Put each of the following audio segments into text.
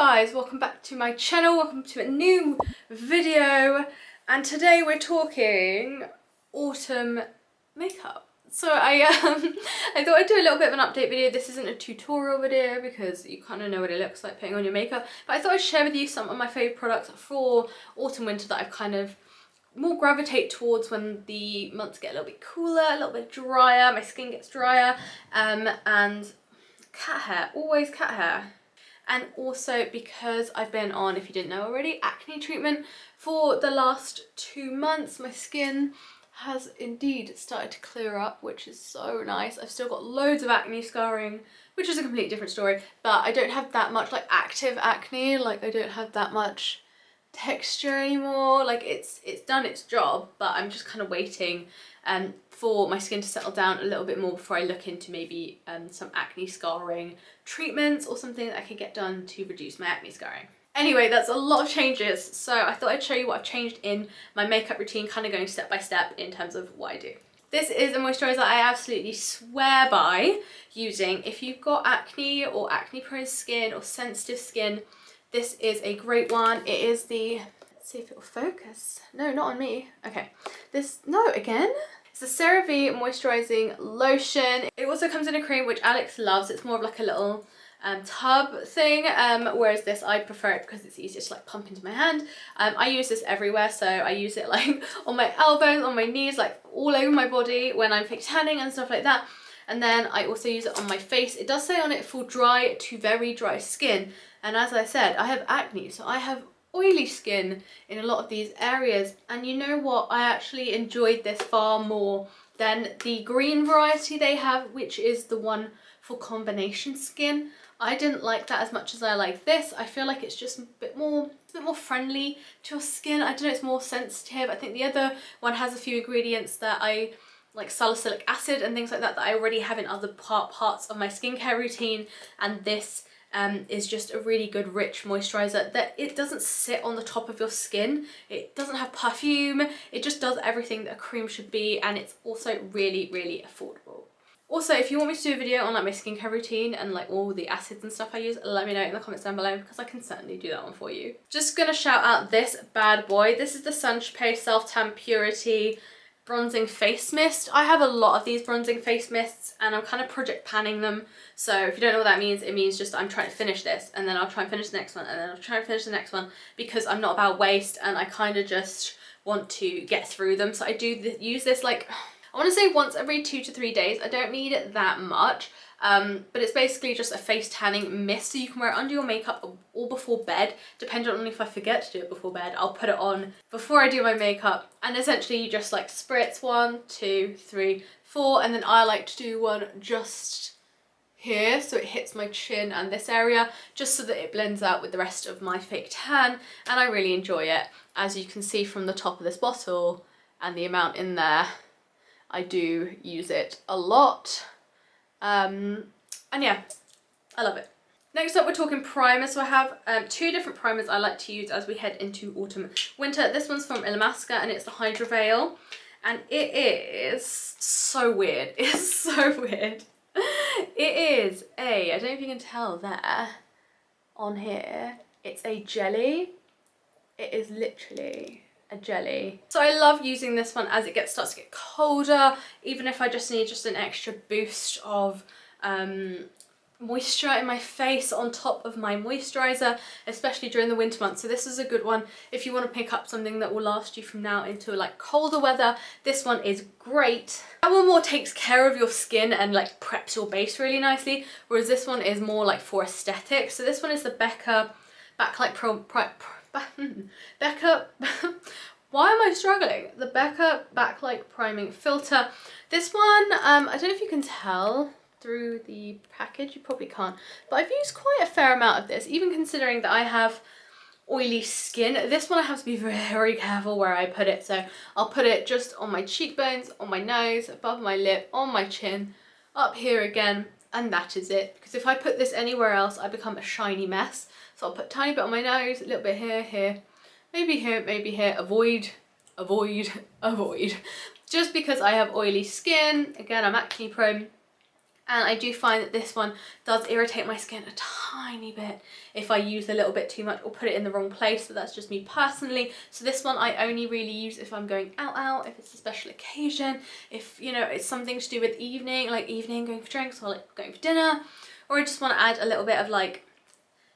guys, welcome back to my channel, welcome to a new video, and today we're talking autumn makeup. So I thought I'd do a little bit of an update video. This isn't a tutorial video because you kind of know what it looks like putting on your makeup, but I thought I'd share with you some of my favourite products for autumn winter that I've kind of more gravitate towards when the months get a little bit cooler, a little bit drier, my skin gets drier, and cat hair, always cat hair. And also because I've been on, if you didn't know already, acne treatment for the last 2 months, my skin has indeed started to clear up, which is so nice. I've still got loads of acne scarring, which is a completely different story, but I don't have that much like active acne, like I don't have that much texture anymore. Like it's done its job, but I'm just kind of waiting for my skin to settle down a little bit more before I look into maybe some acne scarring treatments or something that I could get done to reduce my acne scarring. Anyway, that's a lot of changes, so I thought I'd show you what I've changed in my makeup routine, kind of going step by step in terms of what I do. This is a moisturiser I absolutely swear by using. If you've got acne or acne prone skin or sensitive skin, this is a great one. It is the, let's see if it will focus. No, not on me. Okay, no, again. It's the Cerave Moisturizing Lotion. It also comes in a cream, which Alex loves. It's more of like a little tub thing, whereas this, I prefer it because it's easier to like pump into my hand. I use this everywhere, so I use it like on my elbows, on my knees, like all over my body when I'm fake tanning and stuff like that. And then I also use it on my face. It does say on it for dry to very dry skin. And as I said, I have acne, so I have oily skin in a lot of these areas. And you know what? I actually enjoyed this far more than the green variety they have, which is the one for combination skin. I didn't like that as much as I like this. I feel like it's just a bit more friendly to your skin. I don't know, it's more sensitive. I think the other one has a few ingredients that I like, salicylic acid and things like that, that I already have in other parts of my skincare routine. And this is just a really good rich moisturizer that it doesn't sit on the top of your skin. It doesn't have perfume. It just does everything that a cream should be, and it's also really, really affordable. Also, if you want me to do a video on like my skincare routine and like all the acids and stuff I use, let me know in the comments down below because I can certainly do that one for you. Just gonna shout out this bad boy. This is the Sunshade Self Tampurity bronzing face mist. I have a lot of these bronzing face mists and I'm kind of project panning them. So if you don't know what that means, it means just I'm trying to finish this and then I'll try and finish the next one and then I'll try and finish the next one, because I'm not about waste and I kind of just want to get through them. So I do use this like, I want to say once every 2 to 3 days. I don't need it that much. But it's basically just a face tanning mist, so you can wear it under your makeup or before bed, depending on if I forget to do it before bed. I'll put it on before I do my makeup, and essentially you just like spritz 1, 2, 3, 4, and then I like to do one just here, so it hits my chin and this area, just so that it blends out with the rest of my fake tan, and I really enjoy it. As you can see from the top of this bottle and the amount in there, I do use it a lot. And yeah, I love it. Next up, we're talking primers. So I have 2 different primers I like to use as we head into autumn winter. This one's from Illamasqua and it's the Hydra Veil, and it is so weird. It's so weird. It is I don't know if you can tell there on here, it's a jelly. It is literally a jelly. So I love using this one as it starts to get colder, even if I just need an extra boost of moisture in my face on top of my moisturizer, especially during the winter months. So this is a good one if you want to pick up something that will last you from now into like colder weather. This one is great. That one more takes care of your skin and like preps your base really nicely, whereas this one is more like for aesthetics. So this one is the Becca Backlight Becca why am I struggling? The Becca Backlight Priming Filter. This one, I don't know if you can tell through the package, you probably can't, but I've used quite a fair amount of this, even considering that I have oily skin. This one I have to be very careful where I put it, so I'll put it just on my cheekbones, on my nose, above my lip, on my chin, up here again, and that is it. Because if I put this anywhere else, I become a shiny mess. So I'll put a tiny bit on my nose, a little bit here, maybe here, avoid, avoid. Just because I have oily skin, again, I'm acne prone, And I do find that this one does irritate my skin a tiny bit if I use a little bit too much or put it in the wrong place, but that's just me personally. So this one I only really use if I'm going out, if it's a special occasion, if, you know, it's something to do with evening, like evening, going for drinks or like going for dinner, or I just want to add a little bit of like,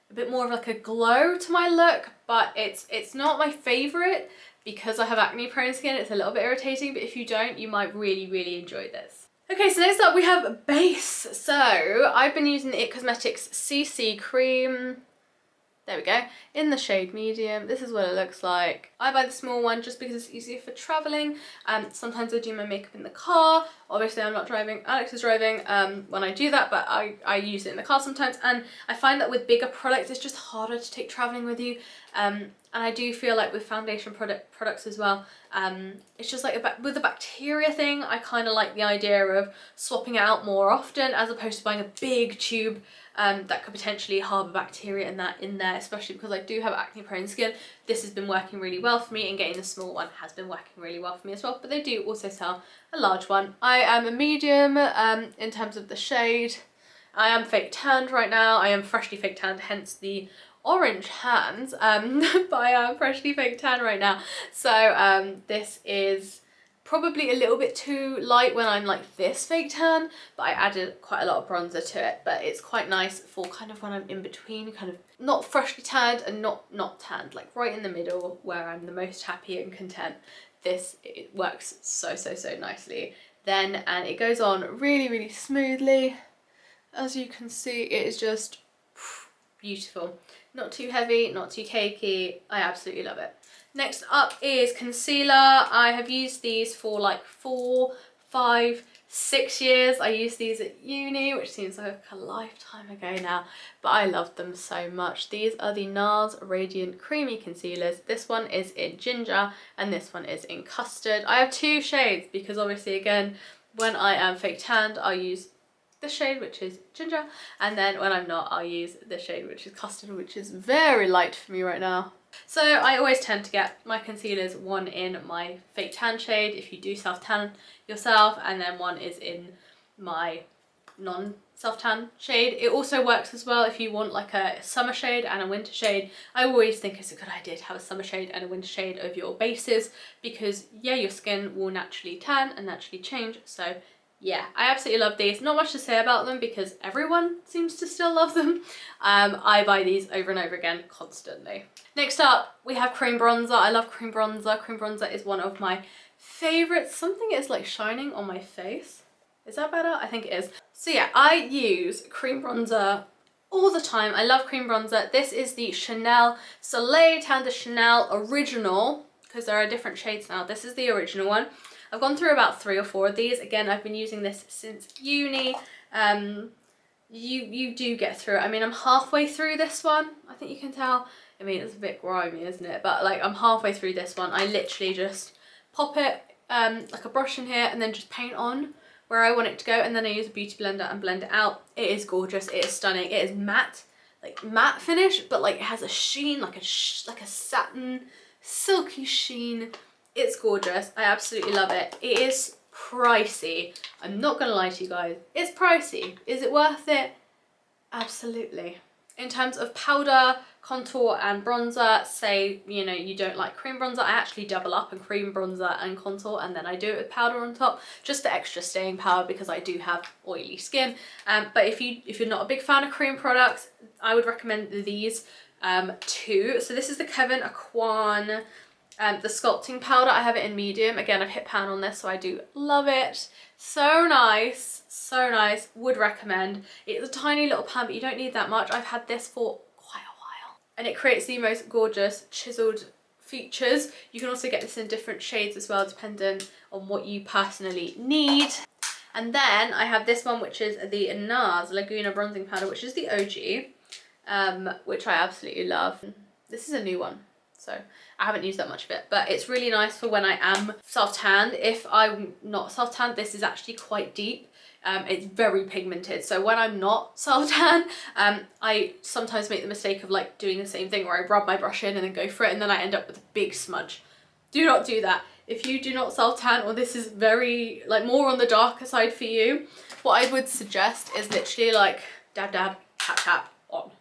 a bit more of like a glow to my look. But it's not my favourite because I have acne prone skin. It's a little bit irritating, but if you don't, you might really enjoy this. Okay, so next up we have base. So I've been using the It Cosmetics CC cream. There we go, in the shade medium. This is what it looks like. I buy the small one just because it's easier for traveling. Sometimes I do my makeup in the car. Obviously I'm not driving, Alex is driving when I do that, but I use it in the car sometimes. And I find that with bigger products, it's just harder to take traveling with you. And I do feel like with foundation products as well, it's just like with the bacteria thing, I kind of like the idea of swapping it out more often as opposed to buying a big tube that could potentially harbour bacteria in there, especially because I do have acne prone skin. This has been working really well for me, and getting the small one has been working really well for me as well, but they do also sell a large one. I am a medium in terms of the shade. I am fake tanned right now. I am freshly fake tanned, hence the orange hands, but I am freshly fake tan right now. So this is probably a little bit too light when I'm like this fake tan, but I added quite a lot of bronzer to it. But it's quite nice for kind of when I'm in between, kind of not freshly tanned and not tanned, like right in the middle where I'm the most happy and content. It works so nicely then, and it goes on really smoothly. As you can see, it is just beautiful. Not too heavy, not too cakey. I absolutely love it. Next up is concealer. I have used these for like 4, 5, 6 years. I used these at uni, which seems like a lifetime ago now, but I love them so much. These are the Nars Radiant Creamy Concealers. This one is in ginger and this one is in custard. I have 2 shades because obviously, again, when I am fake tanned, I'll use this shade, which is ginger, and then when I'm not, I'll use this shade, which is custard, which is very light for me right now. So I always tend to get my concealers, one in my fake tan shade if you do self tan yourself, and then one is in my non self tan shade. It also works as well if you want like a summer shade and a winter shade. I always think it's a good idea to have a summer shade and a winter shade of your bases because yeah, your skin will naturally tan and naturally change. So yeah, I absolutely love these. Not much to say about them because everyone seems to still love them. I buy these over and over again constantly. Next up, we have cream bronzer. I love cream bronzer. Cream bronzer is one of my favorites. Something is like shining on my face. Is that better? I think it is. So yeah, I use cream bronzer all the time. I love cream bronzer. This is the Chanel Soleil Tan de Chanel Original, because there are different shades now. This is the original one. I've gone through about 3 or 4 of these. Again, I've been using this since uni. You do get through it. I mean, I'm halfway through this one. I think you can tell. I mean, it's a bit grimy, isn't it? But like, I'm halfway through this one. I literally just pop it like a brush in here and then just paint on where I want it to go. And then I use a beauty blender and blend it out. It is gorgeous. It is stunning. It is matte, like matte finish, but like it has a sheen, like a satin, silky sheen. It's gorgeous. I absolutely love it. It is pricey. I'm not gonna lie to you guys. It's pricey. Is it worth it? Absolutely. In terms of powder, contour and bronzer, say, you know, you don't like cream bronzer, I actually double up and cream bronzer and contour, and then I do it with powder on top, just for extra staying power because I do have oily skin. But if you're not a big fan of cream products, I would recommend these too. So this is the Kevin Quan the sculpting powder. I have it in medium. Again, I've hit pan on this, so I do love it. So nice, so nice. Would recommend. It's a tiny little pan, but you don't need that much. I've had this for quite a while. And it creates the most gorgeous chiseled features. You can also get this in different shades as well, depending on what you personally need. And then I have this one, which is the Nars Laguna bronzing powder, which is the OG, which I absolutely love. This is a new one, so I haven't used that much of it, but it's really nice for when I am self-tanned. If I'm not self-tanned, this is actually quite deep. It's very pigmented, so when I'm not self-tan, I sometimes make the mistake of like doing the same thing where I rub my brush in and then go for it, and then I end up with a big smudge. Do not do that. if you do not self-tan, or this is very, like, more on the darker side for you, what I would suggest is literally like dab, dab, tap, tap, on.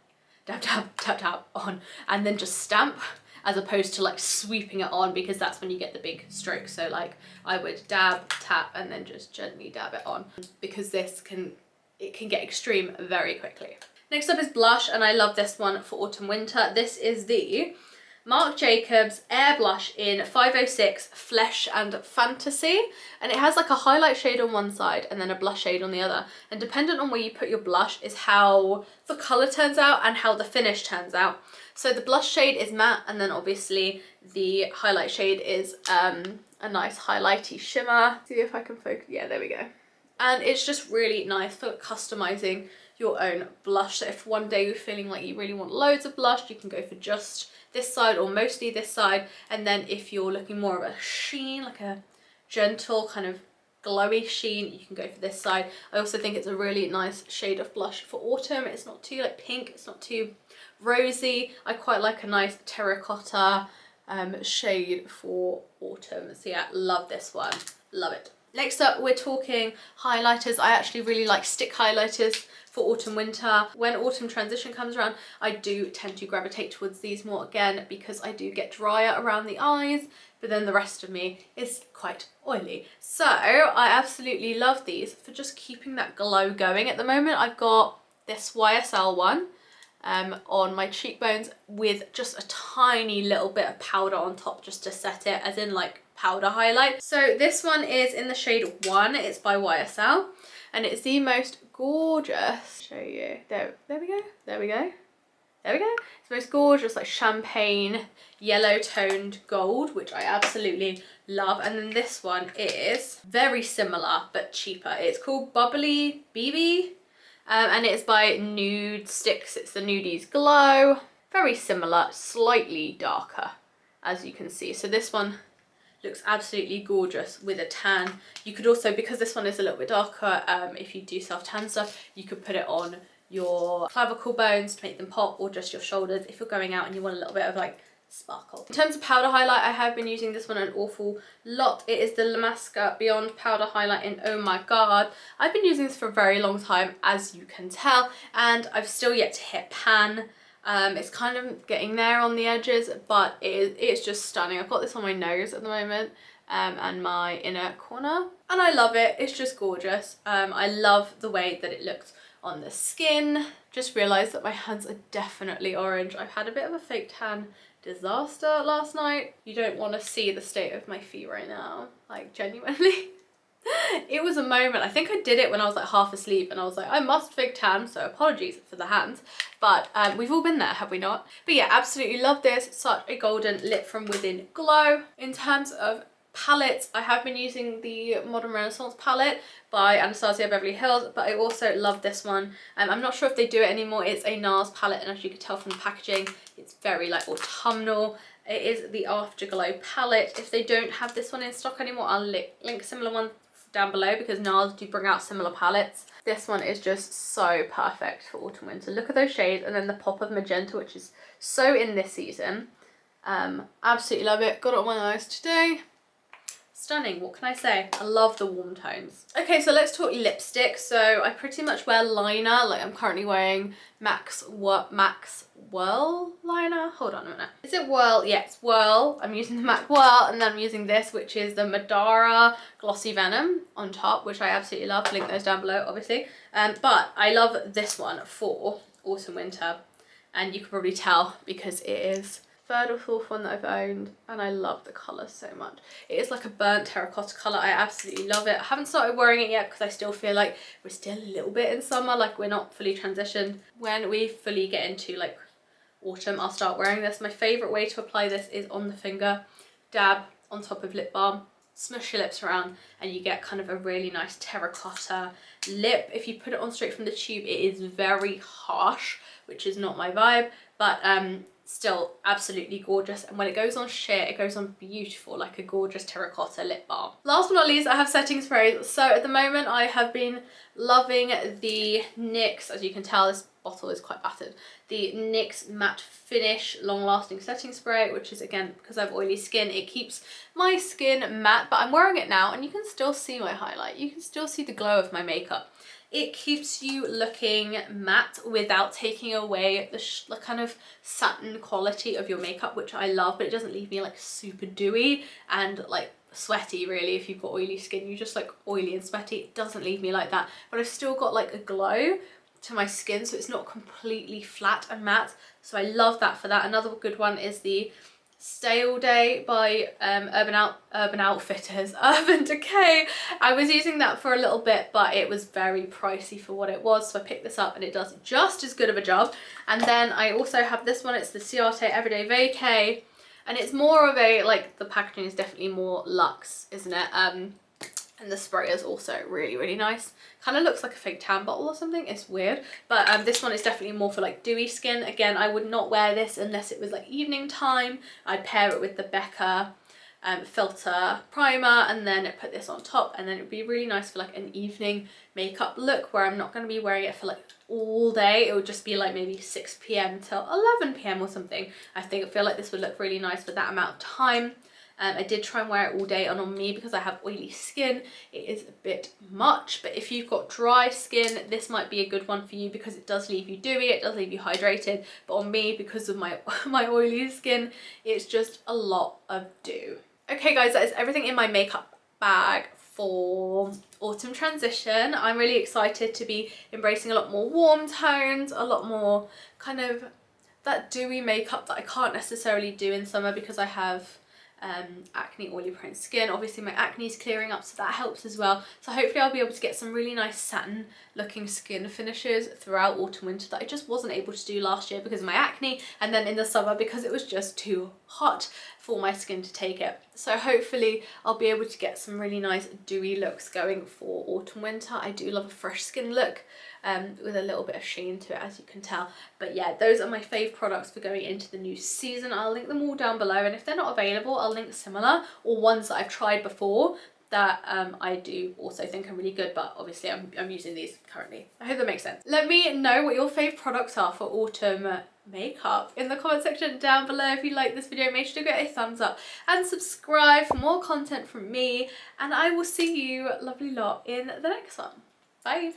Dab, dab, tap, tap, on. And then just stamp, as opposed to like sweeping it on, because that's when you get the big strokes. So like I would dab, tap, and then just gently dab it on, because it can get extreme very quickly. Next up is blush, and I love this one for autumn winter. This is the Marc Jacobs Air Blush in 506 Flesh and Fantasy, and it has like a highlight shade on one side and then a blush shade on the other, and dependent on where you put your blush is how the colour turns out and how the finish turns out. So the blush shade is matte, and then obviously the highlight shade is a nice highlighty shimmer. See if I can focus. Yeah, there we go. And it's just really nice for customizing your own blush. So if one day you're feeling like you really want loads of blush, you can go for just this side or mostly this side. And then if you're looking more of a sheen, like a gentle kind of glowy sheen, you can go for this side. I also think it's a really nice shade of blush for autumn. It's not too like pink, it's not too rosy. I quite like a nice terracotta shade for autumn. So yeah, love this one, love it. Next up, we're talking highlighters. I actually really like stick highlighters for autumn winter. When autumn transition comes around, I do tend to gravitate towards these more again, because I do get drier around the eyes, but then the rest of me is quite oily. So I absolutely love these for just keeping that glow going. At the moment, I've got this YSL one on my cheekbones with just a tiny little bit of powder on top, just to set it, as in like powder highlight. So this one is in the shade 1. It's by YSL, and it's the most gorgeous, show you, there we go, there we go, there we go. It's the most gorgeous like champagne yellow toned gold, which I absolutely love. And then this one is very similar but cheaper. It's called Bubbly BB, and it's by Nude Sticks. It's the Nudies Glow. Very similar, slightly darker, as you can see. So this one looks absolutely gorgeous with a tan. You could also, because this one is a little bit darker, if you do self-tan stuff, you could put it on your clavicle bones to make them pop, or just your shoulders if you're going out and you want a little bit of like sparkle. In terms of powder highlight, I have been using this one an awful lot. It is the La Masca Beyond Powder Highlight in Oh My God. I've been using this for a very long time, as you can tell, and I've still yet to hit pan. It's kind of getting there on the edges, but it's just stunning. I've got this on my nose at the moment, and my inner corner, and I love it. It's just gorgeous. I love the way that it looks on the skin. Just realised that my hands are definitely orange. I've had a bit of a fake tan disaster last night. You don't want to see the state of my feet right now, like genuinely. It was a moment. I think I did it when I was like half asleep, and I was like, I must fake tan, so apologies for the hands, but we've all been there, have we not? But yeah, absolutely love this. Such a golden lit from within glow. In terms of palettes, I have been using the Modern Renaissance palette by Anastasia Beverly Hills, but I also love this one. I'm not sure if they do it anymore. It's a Nars palette, and as you can tell from the packaging, it's very like autumnal. It is the Afterglow palette. If they don't have this one in stock anymore, I'll link a similar one down below, because Nars do bring out similar palettes. This one is just so perfect for autumn winter. Look at those shades, and then the pop of magenta, which is so in this season. Absolutely love it. Got it on my eyes today. Stunning, what can I say? I love the warm tones. Okay, so let's talk lipstick. So I pretty much wear liner. Like I'm currently wearing Max Whirl liner. Hold on a minute. Is it Whirl? Yeah, it's Whirl. I'm using the MAC Whirl, and then I'm using this, which is the Madara Glossy Venom on top, which I absolutely love. Link those down below, obviously. But I love this one for autumn winter, and you can probably tell because it is third or fourth one that I've owned, and I love the colour so much. It is like a burnt terracotta colour. I absolutely love it. I haven't started wearing it yet because I still feel like we're still a little bit in summer, like we're not fully transitioned. When we fully get into like autumn, I'll start wearing this. My favourite way to apply this is on the finger, dab on top of lip balm, smush your lips around, and you get kind of a really nice terracotta lip. If you put it on straight from the tube, it is very harsh, which is not my vibe, but still absolutely gorgeous. And when it goes on sheer, it goes on beautiful, like a gorgeous terracotta lip balm. Last but not least, I have setting sprays. So at the moment I have been loving the NYX, as you can tell, this bottle is quite battered. The NYX Matte Finish Long Lasting Setting Spray, which is, again, because I have oily skin, it keeps my skin matte, but I'm wearing it now and you can still see my highlight. You can still see the glow of my makeup. It keeps you looking matte without taking away the kind of satin quality of your makeup, which I love, but it doesn't leave me like super dewy and like sweaty really. If you've got oily skin, you just like oily and sweaty. It doesn't leave me like that, but I've still got like a glow to my skin, so it's not completely flat and matte. So I love that for that. Another good one is the Stay All Day by Urban Outfitters, Urban Decay. I was using that for a little bit, but it was very pricey for what it was, so I picked this up and it does just as good of a job. And then I also have this one, it's the Ciate Everyday Vacay, and it's more of a, like, the packaging is definitely more luxe, isn't it? And the spray is also really, really nice. Kind of looks like a fake tan bottle or something. It's weird. But this one is definitely more for like dewy skin. Again, I would not wear this unless it was like evening time. I'd pair it with the Becca filter primer and then put this on top, and then it would be really nice for like an evening makeup look where I'm not going to be wearing it for like all day. It would just be like maybe 6 p.m. till 11 p.m. or something. I feel like this would look really nice for that amount of time. I did try and wear it all day, and on me, because I have oily skin, it is a bit much. But if you've got dry skin, this might be a good one for you because it does leave you dewy, it does leave you hydrated. But on me, because of my oily skin, it's just a lot of dew. Okay guys, that is everything in my makeup bag for autumn transition. I'm really excited to be embracing a lot more warm tones, a lot more kind of that dewy makeup that I can't necessarily do in summer because I have acne, oily prone skin. Obviously my acne is clearing up, so that helps as well. So hopefully I'll be able to get some really nice satin looking skin finishes throughout autumn winter that I just wasn't able to do last year because of my acne, and then in the summer because it was just too hot for my skin to take it. So hopefully I'll be able to get some really nice dewy looks going for autumn winter. I do love a fresh skin look with a little bit of sheen to it, as you can tell. But yeah, those are my fave products for going into the new season. I'll link them all down below, and if they're not available, I'll link similar or ones that I've tried before that I do also think are really good, but obviously I'm using these currently. I hope that makes sense. Let me know what your fave products are for autumn makeup in the comment section down below. If you like this video, make sure to give it a thumbs up and subscribe for more content from me, and I will see you lovely lot in the next one. Bye.